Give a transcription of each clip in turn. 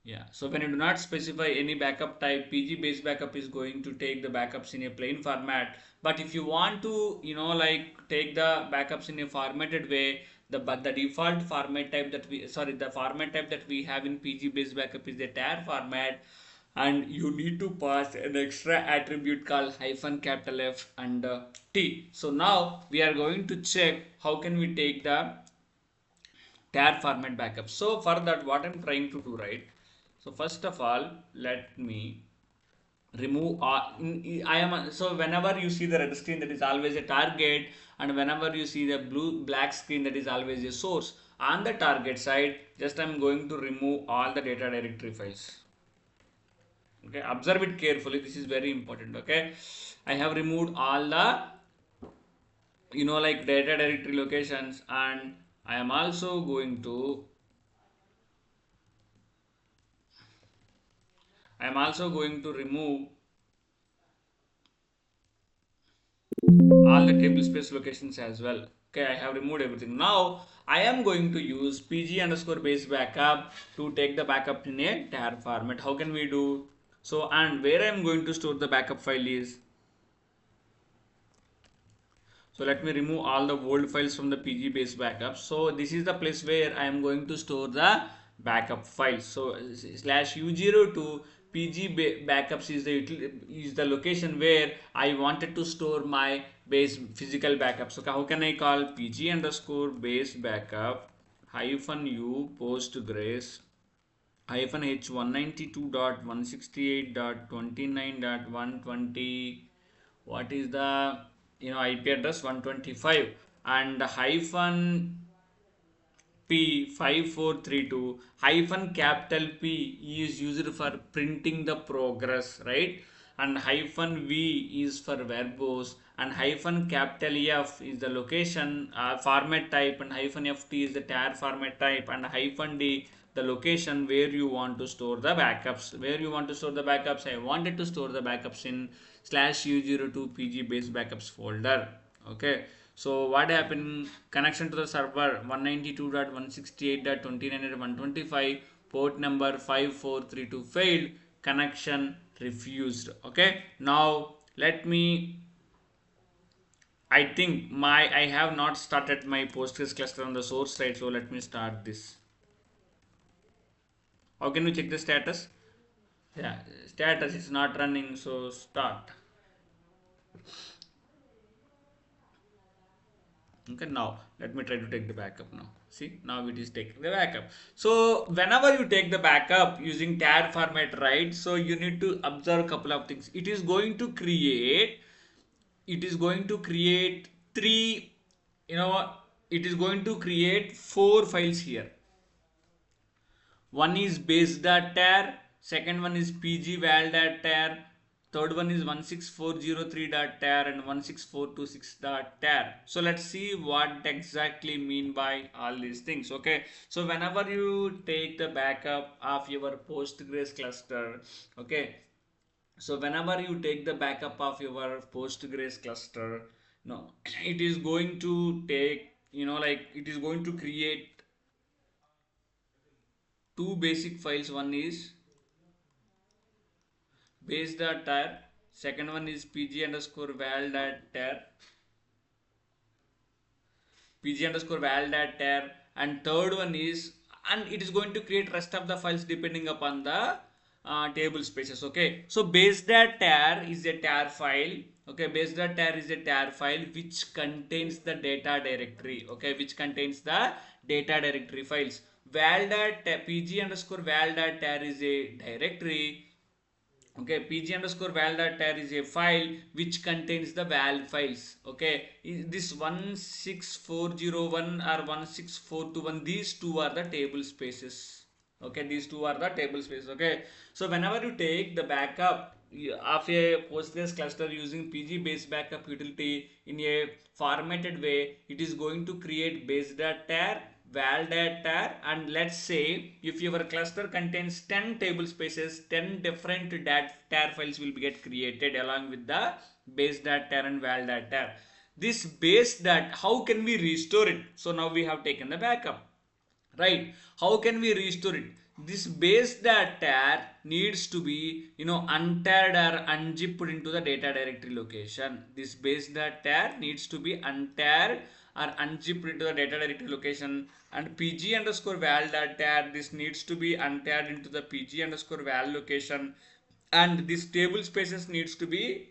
Yeah, so when you do not specify any backup type, PG based backup is going to take the backups in a plain format. But if you want to, like take the backups in a formatted way, the default format type that we, sorry, the format type that we have in PG based backup is the tar format, and you need to pass an extra attribute called hyphen capital F and T. So now we are going to check how can we take the tar format backup. So for that, what I'm trying to do, right? So first of all, let me remove I am so whenever you see the red screen, that is always a target, and whenever you see the black screen, that is always a source. On the target side, just I'm going to remove all the data directory files. Okay, observe it carefully. This is very important. Okay, I have removed all the like data directory locations, and I am also going to remove all the table space locations as well. Okay, I have removed everything. Now I am going to use pg underscore base backup to take the backup in a tar format. How can we do? So, and where I am going to store the backup file is, so let me remove all the old files from the PG base backup. So this is the place where I am going to store the backup files. So slash u02 PG backups is the location where I wanted to store my base physical backup. So how can I call PG underscore base backup hyphen u postgres hyphen h 192.168.29.120, what is the IP address 125, and hyphen P 5432 hyphen capital P is used for printing the progress, right? And hyphen V is for verbose, and hyphen capital F is the location format type, and hyphen FT is the tar format type, and hyphen D the location where you want to store the backups. Where you want to store the backups? I wanted to store the backups in slash u02 pg base backups folder. Okay, so what happened? Connection to the server 192.168.29.125, port number 5432 failed, connection refused. Okay, now let me, I think I have not started my Postgres cluster on the source side, so let me start this. How can we check the status? Yeah, status is not running, so start. Okay, now let me try to take the backup now. See, now it is taking the backup. So whenever you take the backup using tar format, right? So you need to observe a couple of things. It is going to create three, you know, it is going to create four files here. One is base.tar, second one is pgval.tar, third one is 16403.tar, and 16426.tar. So let's see what exactly mean by all these things. Okay, so whenever you take the backup of your Postgres cluster, okay, so whenever you take the backup of your Postgres cluster, no, it is going to take, like it is going to create two basic files. One is base.tar, second one is pg underscore val.tar, and third one is, and it is going to create rest of the files depending upon the table spaces. Okay, so base.tar is a tar file. Okay, base.tar is a tar file which contains the data directory. Okay, which contains the data directory files. Val.tar, pg underscore val.tar is a directory. Okay, pg underscore val.tar is a file which contains the val files. Okay, this 16401 or 16421, these two are the table spaces. Okay, these two are the table spaces. Okay, so whenever you take the backup of a Postgres cluster using pg base backup utility in a formatted way, it is going to create base.tar, val.tar, and let's say if your cluster contains 10 table spaces, 10 different tar files will get created along with the base.tar and val.tar. This base that, how can we restore it? So now we have taken the backup, right? How can we restore it? this base data needs to be, untagged or unzipped into the data directory location. This base data needs to be untagged or unzipped into the data directory location, and pg underscore val data, this needs to be untagged into the pg underscore val location, and this table spaces needs to be,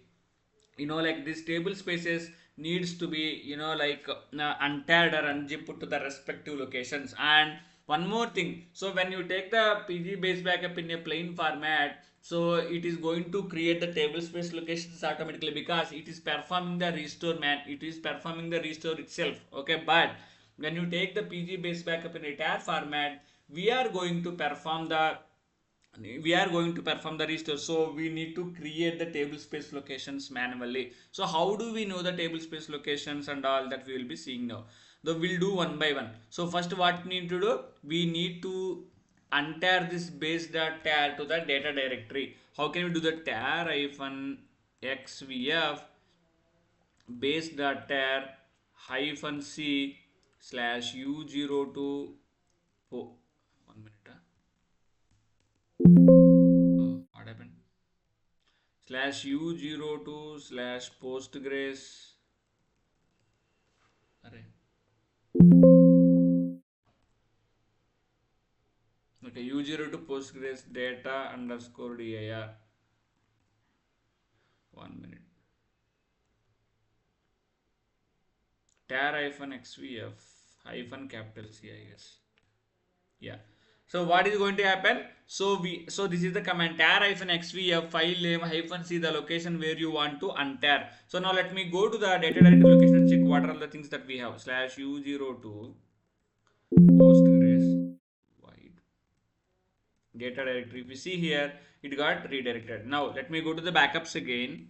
like this table spaces needs to be, untagged or unzipped to the respective locations. And one more thing, so when you take the pg base backup in a plain format, so it is going to create the table space locations automatically, because it is performing the restore, it is performing the restore itself. Okay, but when you take the pg base backup in a tar format, we are going to perform the restore, so we need to create the table space locations manually. So how do we know the table space locations and all that, we will be seeing now. So we'll do one by one. So first, what we need to do, we need to untar this base.tar to the data directory. How can we do the tar hyphen xvf base.tar hyphen c slash u02, oh, 1 minute, what happened, slash u02 slash postgres, array, okay, u02 postgres data underscore dir, 1 minute, tar hyphen xvf hyphen capital C, I guess. Yeah, so what is going to happen, so this is the command tar hyphen xvf file name hyphen c, the location where you want to untar. So now let me go to the data directory location and check what are the things that we have, slash u02 postgres wide data directory. If you see here, it got redirected. Now let me go to the backups again.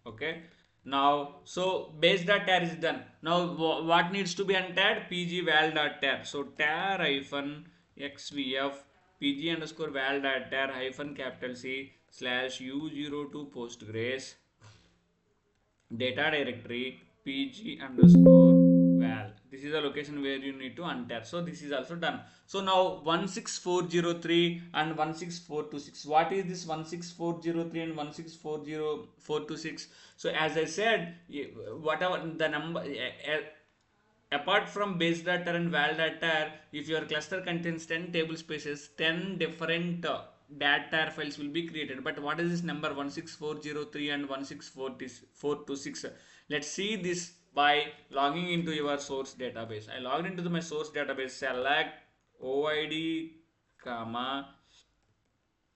Okay, now so base.tar is done. Now what needs to be untagged, pg val.tar. So tar hyphen xvf pg underscore val.tar hyphen capital C slash u02 postgres data directory pg underscore val. This is the location where you need to untar. So this is also done. So now 16403 and 16426. What is this 16403 and 1640426? So as I said, whatever the number, apart from base data and val data, if your cluster contains 10 table spaces, 10 different data files will be created. But what is this number 16403 and 16426? Let's see this by logging into your source database. I logged into my source database, select OID, comma,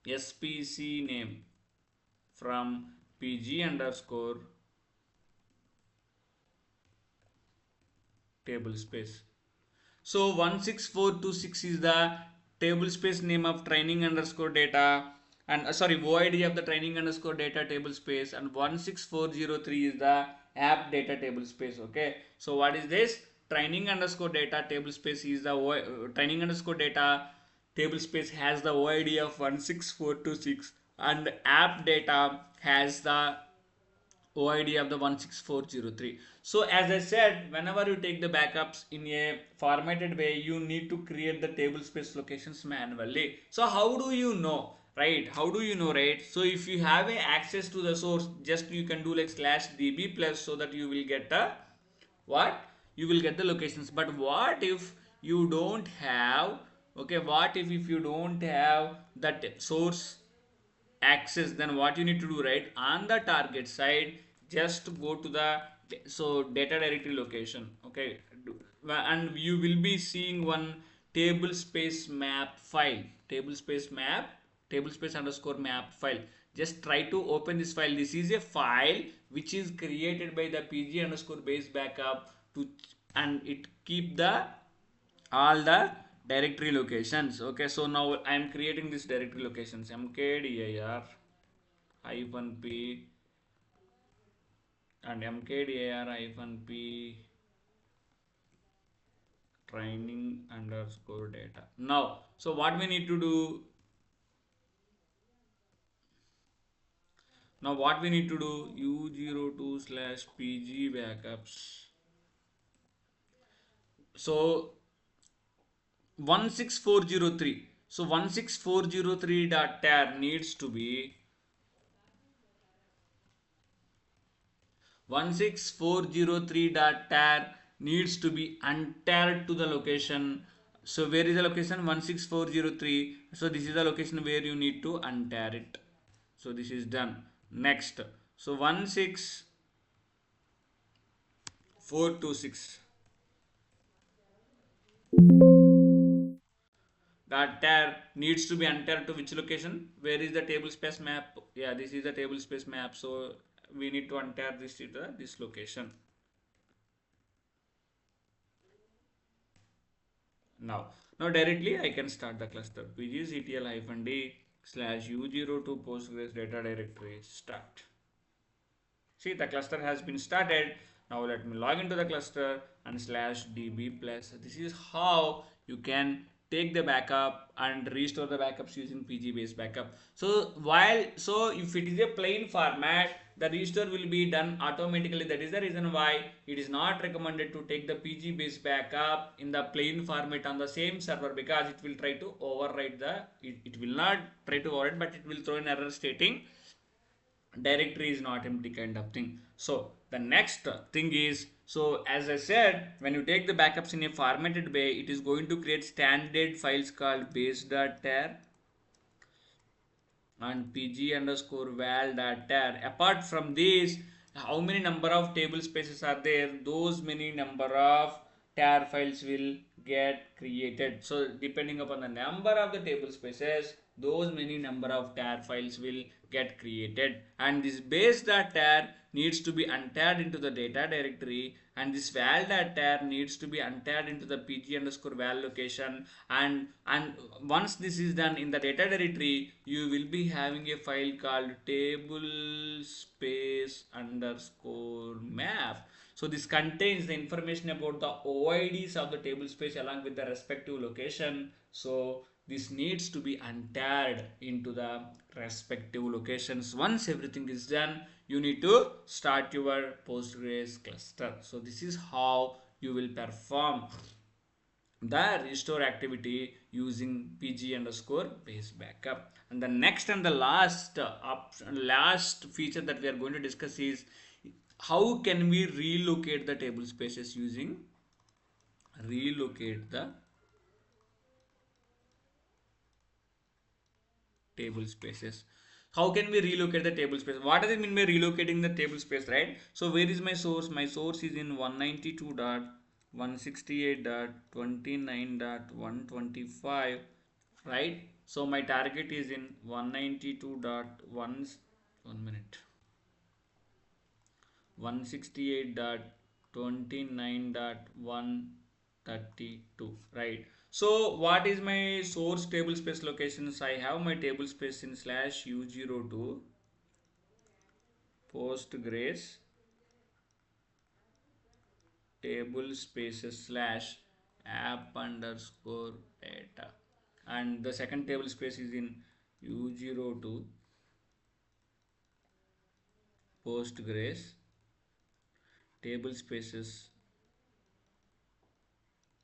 SPC name from PG underscore table space. So 16426 is the table space name of training underscore data, and sorry, OID of the training underscore data table space, and 16403 is the app data table space. Okay, so what is this? Training underscore data table space is the training underscore data table space has the OID of 16426, and app data has the OID of the 16403. So as I said, whenever you take the backups in a formatted way, you need to create the table space locations manually. So how do you know, right? How do you know, right? So if you have a access to the source, just you can do like slash db plus, so that you will get the what? You will get the locations. But what if you don't have, okay, what if you don't have that source access, then what you need to do, right, on the target side, just go to the data directory location. Okay, and you will be seeing one table space map file, table space underscore map file. Just try to open this file. This is a file which is created by the pg underscore base backup to, and it keep the all the directory locations. Okay, so now I am creating this directory locations, mkdir hyphen p and mkdir hyphen p training underscore data. Now so what we need to do, u02 slash pg backups. So 16403. So 16403.tar needs to be 16403.tar needs to be untagged to the location. So where is the location? 16403. So this is the location where you need to untar it. So this is done. Next. So 16426. That tar needs to be untagged to which location? Where is the table space map? Yeah, this is the table space map. So we need to untar this to this location. Now directly I can start the cluster. pgctl-d slash u02 postgres data directory start. See, the cluster has been started. Now let me log into the cluster and slash db plus. This is how you can take the backup and restore the backups using pg based backup. So if it is a plain format, the restore will be done automatically. That is the reason why it is not recommended to take the pg based backup in the plain format on the same server, because it will try to override it will not try to override, but it will throw an error stating directory is not empty kind of thing. So the next thing is, so as I said, when you take the backups in a formatted way, it is going to create standard files called base.tar and pg underscore val tar. Apart from this, how many number of table spaces are there, those many number of tar files will get created. So depending upon the number of the table spaces, those many number of tar files will get created, and this base.tar needs to be untagged into the data directory, and this val.tar needs to be untagged into the pg underscore val location. And once this is done in the data directory, you will be having a file called table space underscore map. So this contains the information about the OIDs of the table space along with the respective location. So this needs to be untagged into the respective locations. Once everything is done, you need to start your Postgres cluster. So this is how you will perform the restore activity using pg underscore base backup. And the next and the last last feature that we are going to discuss is how can we relocate the table spaces using relocate the table spaces. How can we relocate the table space? What does it mean by relocating the table space, right? So where is my source? My source is in 192.168.29.125, right? So my target is in 192.1, 1 minute, 168.29.132, right? So what is my source table space locations? I have my table space in slash u02 postgres table spaces slash app underscore data, and the second table space is in u02 postgres table spaces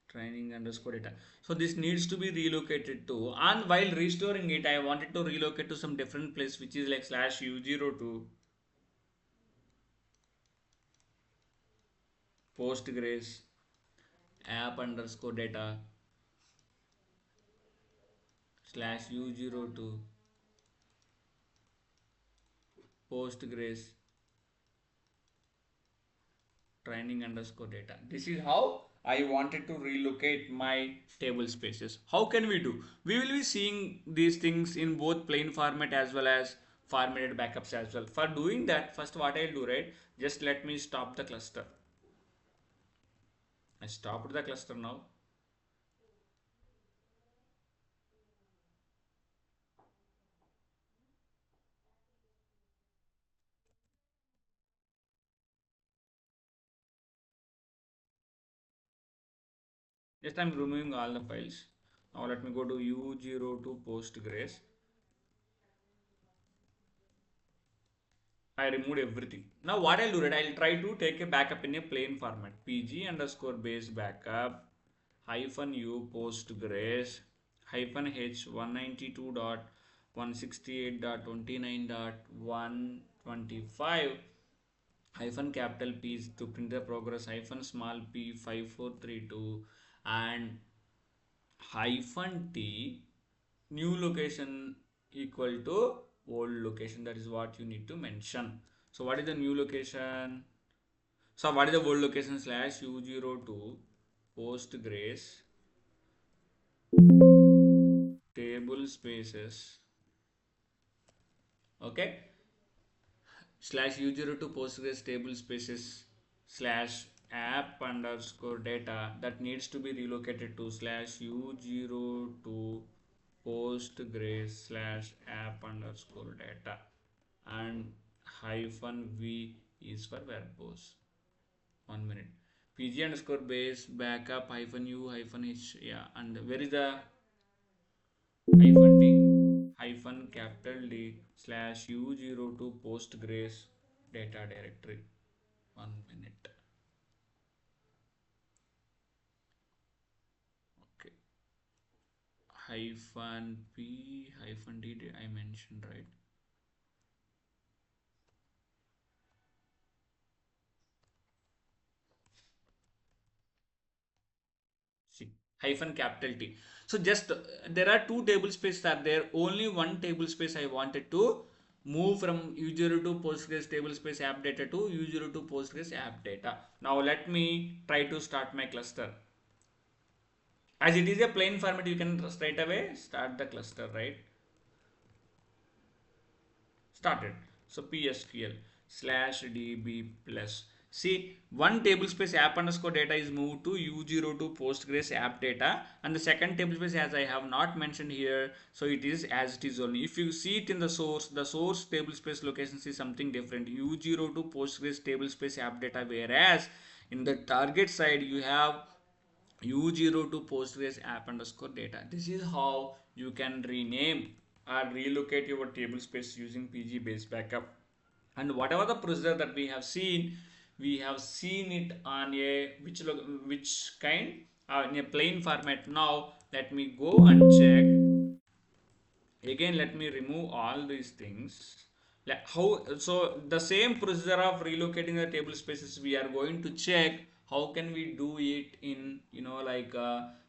training underscore data. So this needs to be relocated to, and while restoring it, I wanted to relocate to some different place, which is like slash u02 postgres app underscore data slash u02 postgres training underscore data. This is how I wanted to relocate my table spaces. How can we do? We will be seeing these things in both plain format as well as formatted backups as well. For doing that, first what I'll do, right? Just let me stop the cluster. I stopped the cluster now. Just I'm removing all the files. Now let me go to u02 postgres. I removed everything. Now what I'll do, right? I'll try to take a backup in a plain format. pg underscore base backup hyphen u postgres hyphen h 192.168.29.125 hyphen capital P is to print the progress hyphen small p 5432 and hyphen t new location equal to old location. That is what you need to mention. So what is the new location? So what is the old location? Slash u02 postgres table spaces, okay, slash u02 postgres table spaces slash app underscore data that needs to be relocated to slash u02 postgres slash app underscore data and hyphen v is for verbose. 1 minute. Pg underscore base backup hyphen u hyphen h, yeah, and where is the hyphen d hyphen capital D slash u02 postgres data directory. 1 minute. Okay, hyphen p hyphen d I mentioned, right? See, hyphen capital T. So just there are two table spaces are there. Only one table space I wanted to move from u02 Postgres table space app data to u02 Postgres app data. Now let me try to start my cluster. As it is a plain format, you can straight away start the cluster, right? Started. So PSQL slash DB plus. See, one table space app underscore data is moved to U02 Postgres app data, and the second table space, as I have not mentioned here, so it is as it is only. If you see it in the source table space location is something different. U02 Postgres table space app data, whereas in the target side you have u02 postgres app underscore data. This is how you can rename or relocate your table space using pg based backup. And whatever the procedure that we have seen it on a which kind in a plain format. Now let me go and check again. Let me remove all these things. Like how, so the same procedure of relocating the table spaces we are going to check how can we do it in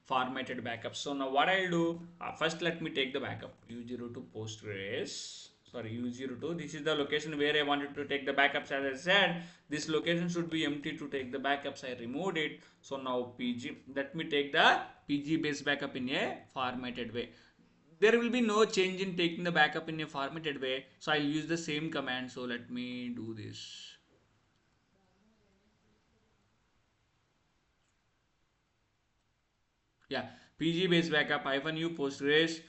formatted backup. So now what I'll do, first let me take the backup u02 postgres, sorry u02, this is the location where I wanted to take the backups. As I said, this location should be empty to take the backups. I removed it. So now pg, let me take the pg based backup in a formatted way. There will be no change in taking the backup in a formatted way, so I'll use the same command. So let me do this. Yeah, pg base backup hyphen u postgres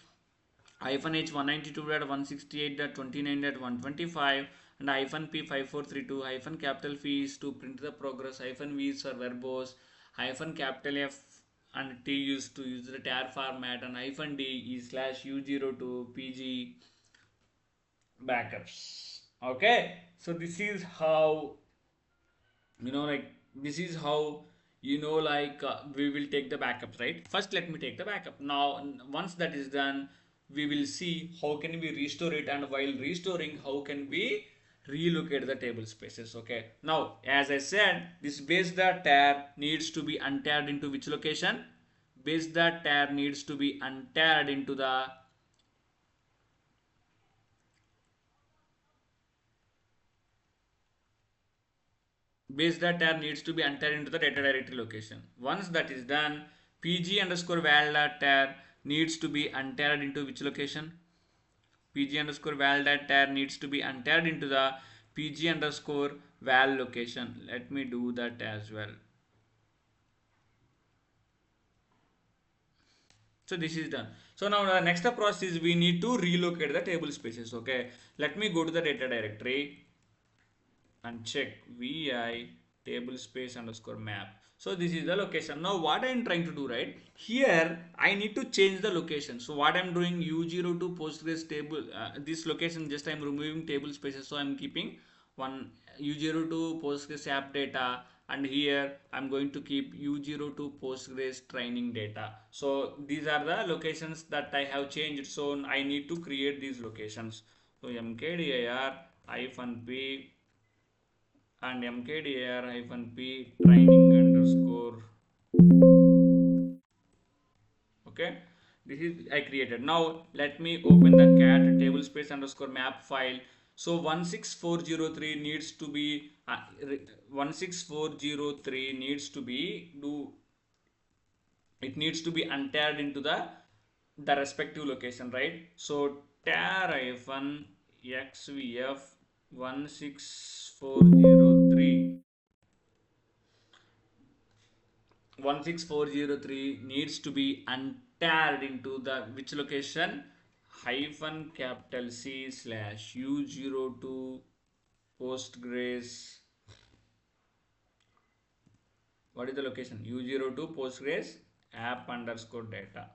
hyphen h 192.168.29.125 and hyphen p 5432 hyphen capital P is to print the progress, hyphen v is for verbose, hyphen capital F and T used to use the tar format, and hyphen D is slash u02 pg backups. Okay, so this is how, this is how we will take the backups, right? First let me take the backup. Now once that is done, we will see how can we restore it, and while restoring how can we relocate the table spaces. Okay, now as I said, this base the tar needs to be untarred into which location? Base the tar needs to be untarred into the base that tab needs to be entered into the data directory location. Once that is done, pg underscore val tab needs to be entered into which location? Pg underscore val tab needs to be entered into the pg underscore val location. Let me do that as well. So this is done. So now the next process is we need to relocate the table spaces. Okay, let me go to the data directory and check vi table space underscore map. So this is the location. Now what I am trying to do, right here, I need to change the location. So what I am doing, u02 postgres table, this location just I am removing table spaces. So I am keeping one u02 postgres app data and here I'm going to keep u02 postgres training data. So these are the locations that I have changed, so I need to create these locations. So mkdir hyphen p and mkdir hyphen p training underscore. Okay, this is I created. Now let me open the cat tablespace underscore map file. So 16403 needs to be 16403 needs to be do it needs to be untagged into the respective location, right? So tar hyphen xvf 16403 16403 needs to be untagged into the which location? Hyphen capital C slash u02 postgres. What is the location? u02 postgres app underscore data.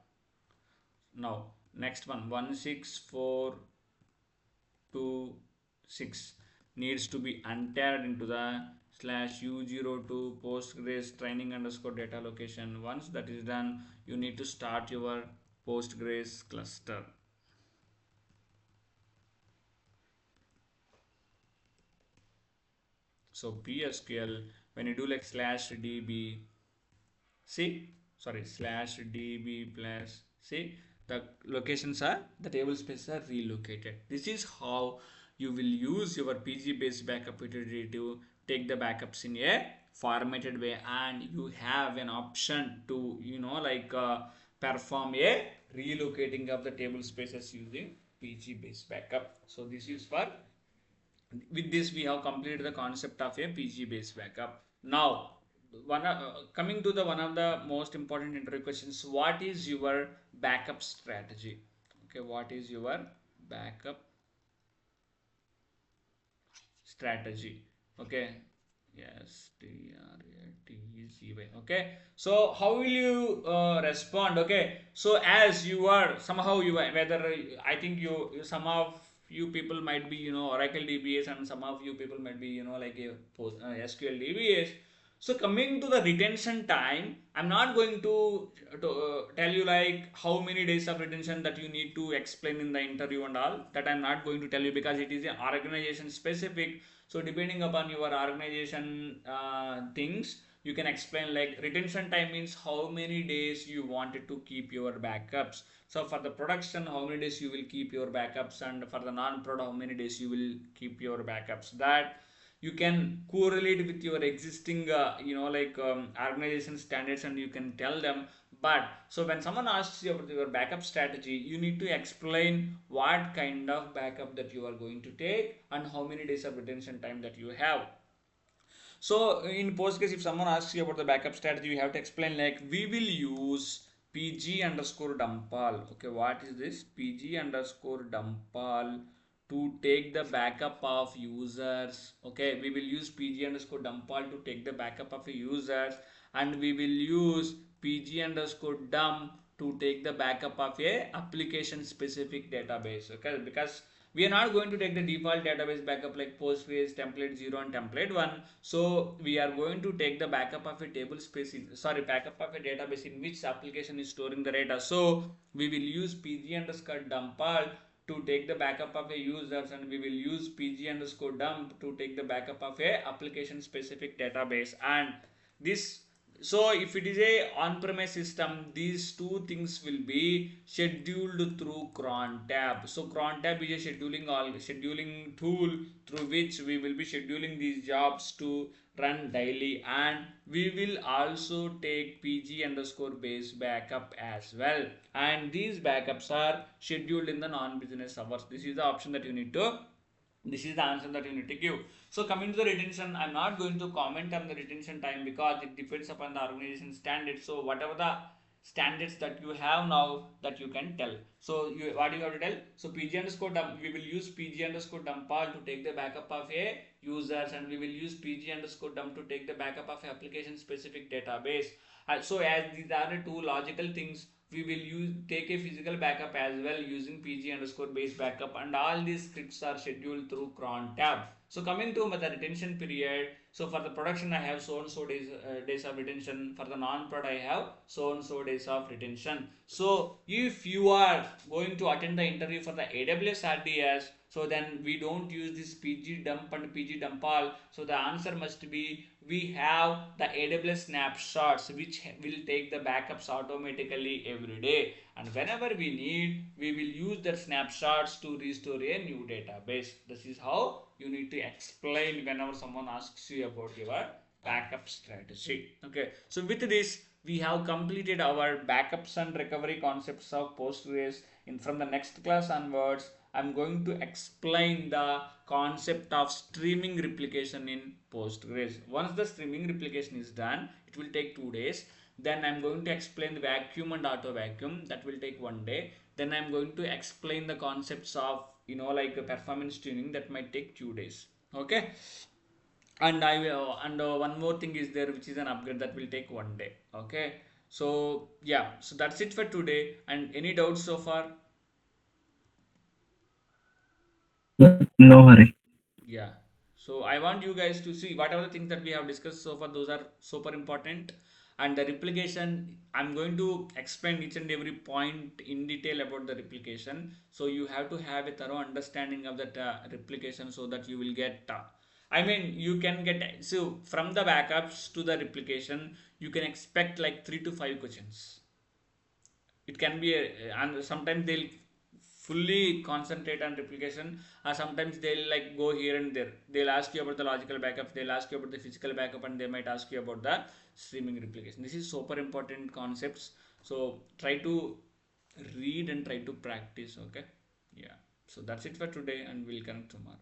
Now next one 16426 needs to be untagged into the slash u02 postgres training underscore data location. Once that is done, you need to start your postgres cluster. So PSQL, when you do like slash db, see, sorry, slash db plus, see, the locations are, the table spaces are relocated. This is how you will use your PG based backup utility to take the backups in a formatted way, and you have an option to, perform a relocating of the table spaces using PG based backup. So this is for, with this we have completed the concept of a PG based backup. Now coming to the one of the most important interview questions, what is your backup strategy? Okay, what is your backup strategy? Okay, yes, TRATZY. Okay, so how will you respond? Okay, so as you are somehow, you are whether I think some of you people might be Oracle DBAs, and some of you people might be like a SQL DBAs. So coming to the retention time, I'm not going to tell you like how many days of retention that you need to explain in the interview and all. That I'm not going to tell you because it is an organization specific. So depending upon your organization things, you can explain like retention time means how many days you wanted to keep your backups. So for the production, how many days you will keep your backups, and for the non-prod, how many days you will keep your backups. That you can correlate with your existing organization standards, and you can tell them. But so when someone asks you about your backup strategy, you need to explain what kind of backup that you are going to take and how many days of retention time that you have. So in Postgres, if someone asks you about the backup strategy, you have to explain like we will use pg underscore dumpal. Okay, what is this? Pg underscore dumpal to take the backup of users. Okay, we will use pg underscore dumpal to take the backup of users, and we will use pg underscore dump to take the backup of a application specific database. Okay, because we are not going to take the default database backup like Postgres template 0 and template 1. So we are going to take the backup of a table space backup of a database in which application is storing the data. So we will use pg underscore dumpal to take the backup of a users, and we will use pg underscore dump to take the backup of a application specific database. And this, so if it is a on-premise system, these two things will be scheduled through cron tab. So cron tab is a scheduling tool through which we will be scheduling these jobs to run daily, and we will also take pg underscore base backup as well, and these backups are scheduled in the non-business hours. This is the option that you need to, this is the answer that you need to give. So coming to the retention, I'm not going to comment on the retention time because it depends upon the organization standards. So whatever the standards that you have now, that you can tell. So what you have to tell? So pg underscore dump, we will use pg underscore dumpal to take the backup of a users, and we will use pg underscore dump to take the backup of application specific database. So as these are the two logical things, we will use take a physical backup as well using pg underscore base backup, and all these scripts are scheduled through cron tab. So coming to the retention period, so for the production I have so and so days of retention. For the non-prod I have so and so days of retention. So if you are going to attend the interview for the AWS RDS, so then we don't use this PG dump and PG dump all. So the answer must be we have the AWS snapshots which will take the backups automatically every day, and whenever we need we will use the snapshots to restore a new database. This is how you need to explain whenever someone asks you about your backup strategy. Okay, so with this we have completed our backups and recovery concepts of Postgres. In from the next class onwards I'm going to explain the concept of streaming replication in Postgres. Once the streaming replication is done, it will take 2 days. Then I'm going to explain the vacuum and auto vacuum, that will take 1 day. Then I'm going to explain the concepts of like performance tuning, that might take 2 days. Okay, and I will, and one more thing is there which is an upgrade that will take 1 day. Okay, so yeah, so that's it for today. And any doubts so far? No hurry. Yeah. So I want you guys to see whatever the things that we have discussed so far, those are super important. And the replication, I'm going to explain each and every point in detail about the replication. So you have to have a thorough understanding of that replication so that you will get. I mean, you can get, so from the backups to the replication, you can expect like 3 to 5 questions. It can be and sometimes they'll fully concentrate on replication, or sometimes they'll like go here and there. They'll ask you about the logical backup, they'll ask you about the physical backup, and they might ask you about the streaming replication. This is super important concepts, so try to read and try to practice. Okay, yeah, so that's it for today and we'll connect tomorrow.